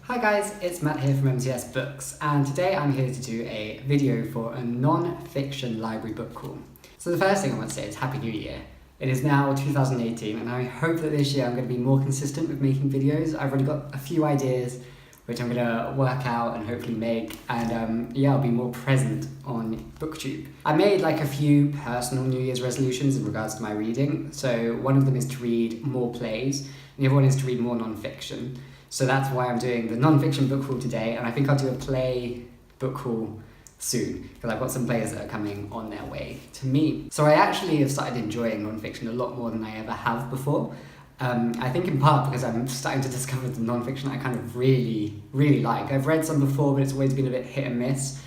Hi guys, it's Matt here from MCS-books, and today I'm here to do a video for a non-fiction library book call. So the first thing I want to say is Happy New Year. It is now 2018 and I hope that this year I'm going to be more consistent with making videos. I've already got a few ideas which I'm going to work out and hopefully make, and I'll be more present on BookTube. I made like a few personal New Year's resolutions in regards to my reading. So one of them is to read more plays, and the other one is to read more non-fiction. So that's why I'm doing the non-fiction book haul today, and I think I'll do a play book haul soon, because I've got some plays that are coming on their way to me. So I actually have started enjoying non-fiction a lot more than I ever have before. I think in part because I'm starting to discover the non-fiction I kind of really like. I've read some before, but it's always been a bit hit and miss.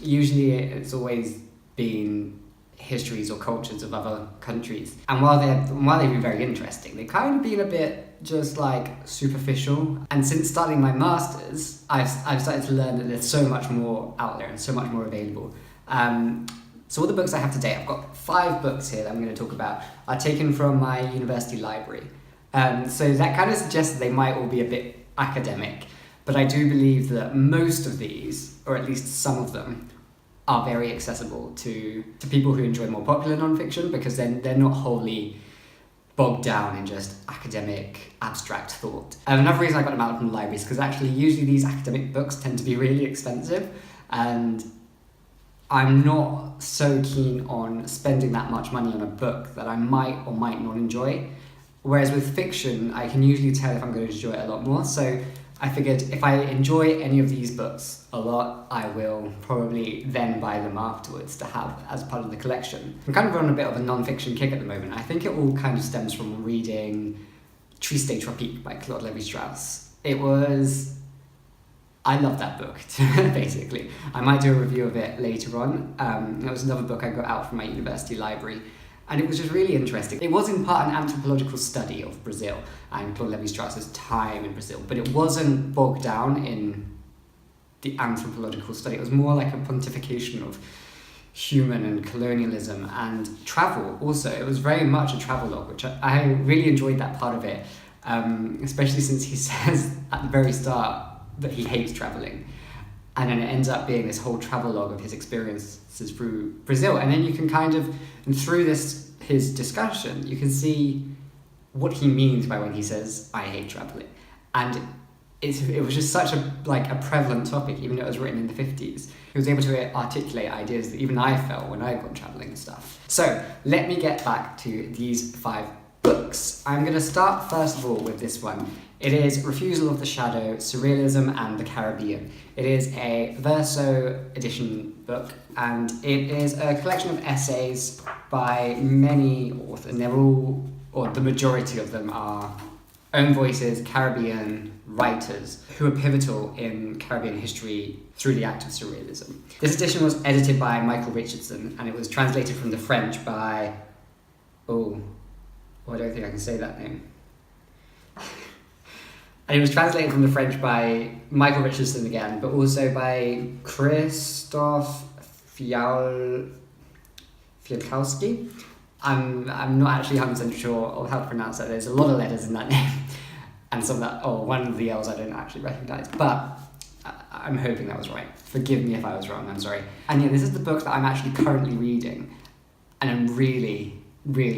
Usually it's always been histories or cultures of other countries. And while they've been very interesting, they've kind of been a bit just like superficial. And since starting my masters, I've started to learn that there's so much more out there and so much more available. So all the books I have today, I've got 5 books here that I'm going to talk about, are taken from my university library. So that kind of suggests that they might all be a bit academic, but I do believe that most of these, or at least some of them, are very accessible to people who enjoy more popular non-fiction, because then they're not wholly bogged down in just academic, abstract thought. Another reason I got them out from the library is because actually usually these academic books tend to be really expensive, and I'm not so keen on spending that much money on a book that I might or might not enjoy. Whereas with fiction, I can usually tell if I'm going to enjoy it a lot more. So I figured if I enjoy any of these books a lot, I will probably then buy them afterwards to have as part of the collection. I'm kind of on a bit of a non-fiction kick at the moment. I think it all kind of stems from reading Tristes, Tropiques by Claude Lévi-Strauss. I love that book, basically. I might do a review of it later on. It was another book I got out from my university library, and it was just really interesting. It was in part an anthropological study of Brazil and Claude Lévi-Strauss's time in Brazil, but it wasn't bogged down in the anthropological study. It was more like a pontification of human and colonialism and travel also. It was very much a travelogue, which I really enjoyed that part of it, especially since he says at the very start that he hates traveling, and then it ends up being this whole travelogue of his experiences through Brazil. And then you can kind of, and through his discussion, you can see what he means by when he says, I hate traveling. And it was just such a prevalent topic, even though it was written in the 50s. He was able to articulate ideas that even I felt when I got traveling and stuff. So let me get back to these 5 books. I'm going to start first of all with this one. It is Refusal of the Shadow, Surrealism and the Caribbean. It is a verso edition book, and it is a collection of essays by many authors, and they're all, or the majority of them are own voices, Caribbean writers who are pivotal in Caribbean history through the act of Surrealism. This edition was edited by Michael Richardson, and it was translated from the French by, I don't think I can say that name. And it was translated from the French by Michael Richardson again, but also by Christoph Fialkowski. I'm not actually 100% sure of how to pronounce that. There's a lot of letters in that name, and some of that, one of the L's I don't actually recognise, but I'm hoping that was right. Forgive me if I was wrong, I'm sorry. And yeah, this is the book that I'm actually currently reading, and I'm really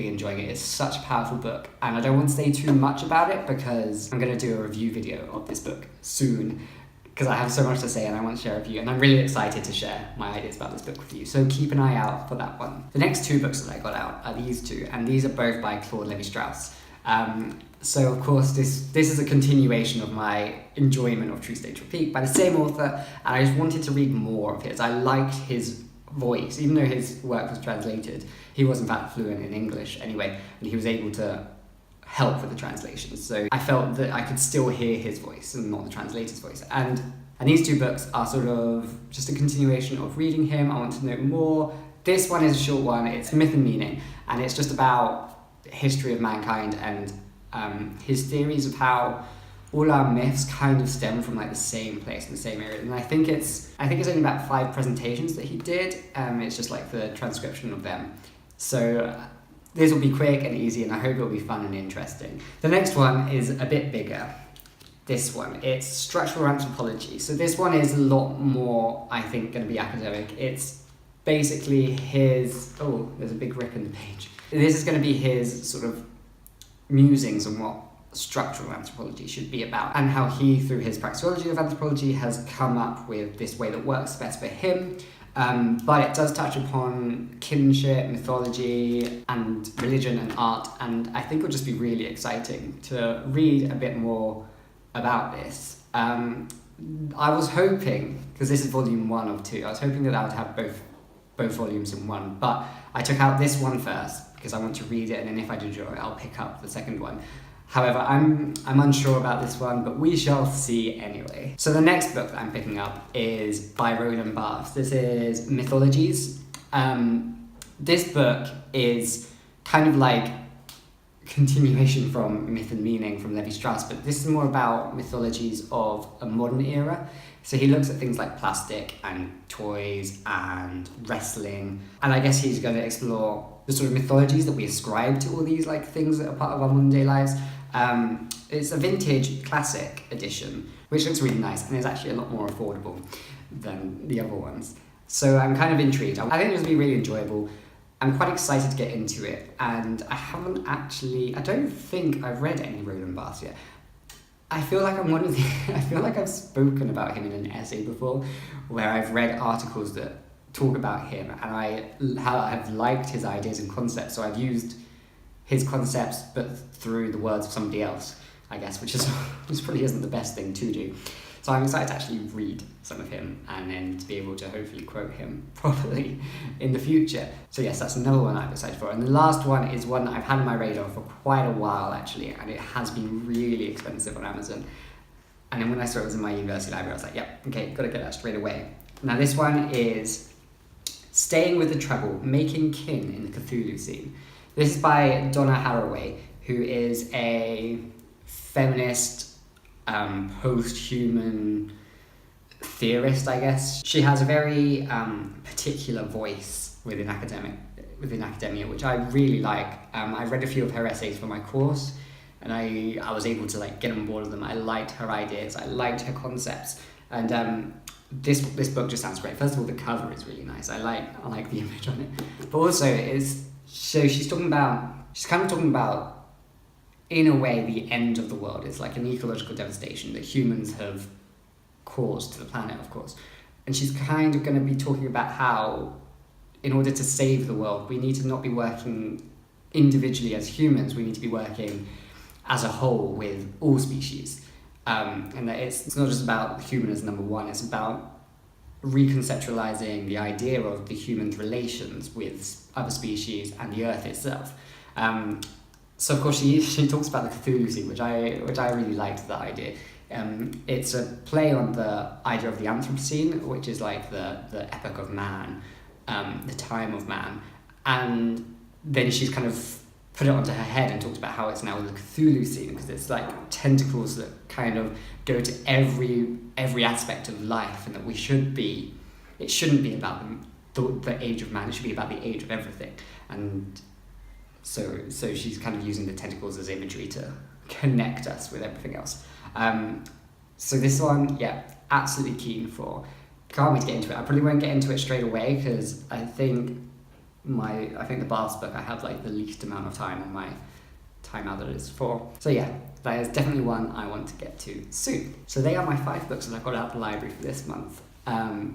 enjoying it. It's such a powerful book, and I don't want to say too much about it because I'm going to do a review video of this book soon, because I have so much to say and I want to share with you, and I'm really excited to share my ideas about this book with you, so keep an eye out for that one. The next 2 books that I got out are these 2, and these are both by Claude Lévi-Strauss. So of course this is a continuation of my enjoyment of Tristes Tropiques by the same author, and I just wanted to read more of his. I liked his voice, even though his work was translated. He was in fact fluent in English anyway, and he was able to help with the translations. So I felt that I could still hear his voice and not the translator's voice. And these 2 books are sort of just a continuation of reading him. I want to know more. This one is a short one. It's Myth and Meaning, and it's just about the history of mankind and his theories of how all our myths kind of stem from like the same place in the same area. And I think it's only about 5 presentations that he did. It's just like the transcription of them. So this will be quick and easy, and I hope it'll be fun and interesting. The next one is a bit bigger. this one. It's Structural Anthropology. So this one is a lot more, I think, going to be academic. It's basically his... Oh, there's a big rip in the page. This is going to be his sort of musings on what structural anthropology should be about, and how he, through his praxeology of anthropology, has come up with this way that works best for him. But it does touch upon kinship, mythology, and religion and art, and I think it'll just be really exciting to read a bit more about this. I was hoping, because this is volume 1 of 2, I was hoping that I would have both volumes in one, but I took out this one first because I want to read it, and then if I do enjoy it, I'll pick up the second one. However, I'm unsure about this one, but we shall see anyway. So the next book that I'm picking up is by Roland Barthes. This is Mythologies. This book is kind of like continuation from Myth and Meaning from Lévi-Strauss, but this is more about mythologies of a modern era. So he looks at things like plastic and toys and wrestling, and I guess he's going to explore the sort of mythologies that we ascribe to all these like things that are part of our modern day lives. It's a vintage classic edition, which looks really nice and is actually a lot more affordable than the other ones. So I'm kind of intrigued. I think it's going to be really enjoyable. I'm quite excited to get into it, and I don't think I've read any Roland Barthes yet. I feel like I feel like I've spoken about him in an essay before, where I've read articles that talk about him, and I've liked his ideas and concepts, so I've used his concepts but through the words of somebody else, I guess, which probably isn't the best thing to do. So I'm excited to actually read some of him and then to be able to hopefully quote him properly in the future. So yes, that's another one I'm excited for. And the last one is one that I've had on my radar for quite a while actually, and it has been really expensive on Amazon. And then when I saw it was in my university library, I was like, yep, okay, gotta get that straight away. Now this one is Staying with the Trouble, Making Kin in the Cthulhucene. This is by Donna Haraway, who is a feminist, post-human theorist, I guess. She has a very particular voice within academia, which I really like. I read a few of her essays for my course, and I was able to like get on board with them. I liked her ideas, I liked her concepts, and this book just sounds great. First of all, the cover is really nice. I like the image on it, but also she's kind of talking about, in a way, the end of the world. It's like an ecological devastation that humans have caused to the planet, of course. And she's kind of going to be talking about how, in order to save the world, we need to not be working individually as humans, we need to be working as a whole with all species. And that it's not just about the human as number one, it's about reconceptualizing the idea of the human's relations with other species and the earth itself. So of course she talks about the Cthulhucene, which I really liked that idea. It's a play on the idea of the Anthropocene, which is like the epoch of man, the time of man, and then she's kind of put it onto her head and talked about how it's now the Cthulhucene, because it's like tentacles that kind of go to every aspect of life, and that it shouldn't be about the age of man, it should be about the age of everything. And so she's kind of using the tentacles as imagery to connect us with everything else. So this one, yeah, absolutely keen for. Can't wait to get into it. I probably won't get into it straight away because I think the Barthes book I have like the least amount of time on my time out that it's for. So yeah, that is definitely one I want to get to soon. So they are my 5 books that I've got out of the library for this month.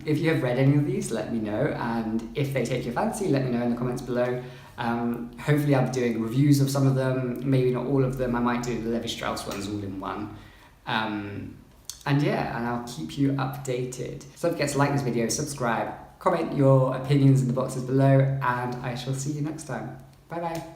If you have read any of these, let me know, and if they take your fancy, let me know in the comments below. Hopefully I'll be doing reviews of some of them, maybe not all of them. I might do the Lévi-Strauss ones all in one. And yeah, and I'll keep you updated. So don't forget to like this video, subscribe, comment your opinions in the boxes below, and I shall see you next time. Bye bye.